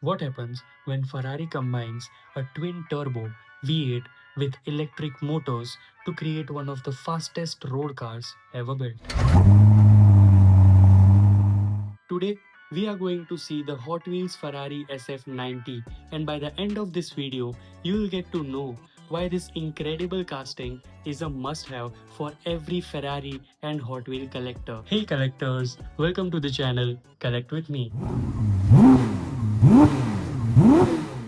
What happens when Ferrari combines a twin-turbo V8 with electric motors to create one of the fastest road cars ever built? Today, we are going to see the Hot Wheels Ferrari SF90, and by the end of this video, you will get to know why this incredible casting is a must-have for every Ferrari and Hot Wheel collector. Hey collectors, welcome to the channel Collect with me.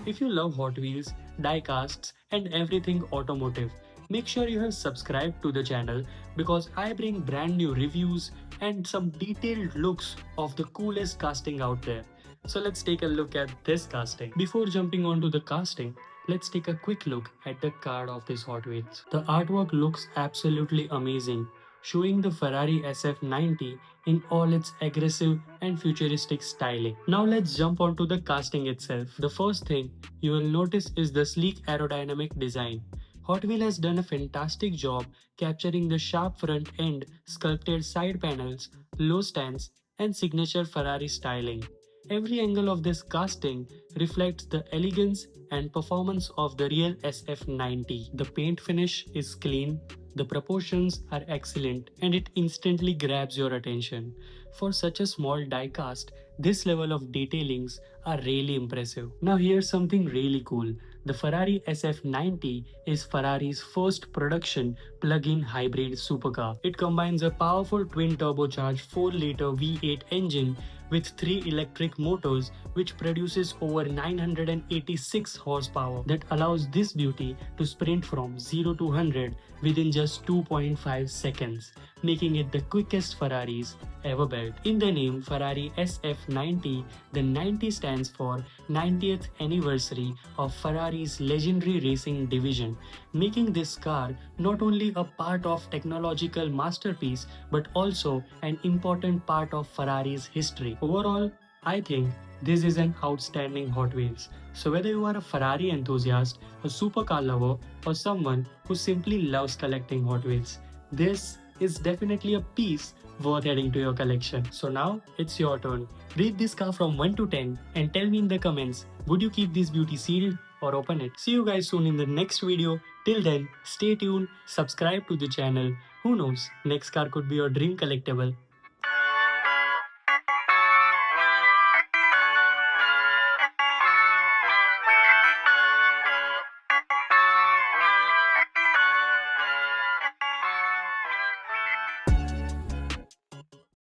If you love Hot Wheels, diecasts, and everything automotive, make sure you have subscribed to the channel because I bring brand new reviews and some detailed looks of the coolest casting out there. So let's take a look at this casting. Before jumping onto the casting, let's take a quick look at the card of this Hot Wheels. The artwork looks absolutely amazing, showing the Ferrari SF90 in all its aggressive and futuristic styling. Now let's jump onto the casting itself. The first thing you will notice is the sleek aerodynamic design. Hot Wheels has done a fantastic job capturing the sharp front end, sculpted side panels, low stands, and signature Ferrari styling. Every angle of this casting reflects the elegance and performance of the real SF90. The paint finish is clean, the proportions are excellent, and it instantly grabs your attention. For such a small die cast, this level of detailings are really impressive. Now here's something really cool. The Ferrari SF90 is Ferrari's first production plug-in hybrid supercar. It combines a powerful twin turbocharged 4-liter V8 engine with 3 electric motors which produces over 986 horsepower that allows this beauty to sprint from 0 to 100 within just 2.5 seconds, making it the quickest Ferraris ever built. In the name Ferrari SF90, the 90 stands for 90th anniversary of Ferrari's legendary racing division, making this car not only a part of technological masterpiece but also an important part of Ferrari's history. Overall, I think this is an outstanding Hot Wheels. So whether you are a Ferrari enthusiast, a supercar lover, or someone who simply loves collecting Hot Wheels, this is definitely a piece worth adding to your collection. So now it's your turn. Rate this car from 1 to 10 and tell me in the comments, would you keep this beauty sealed or open it? See you guys soon in the next video. Till then, stay tuned, subscribe to the channel. Who knows, next car could be your dream collectible.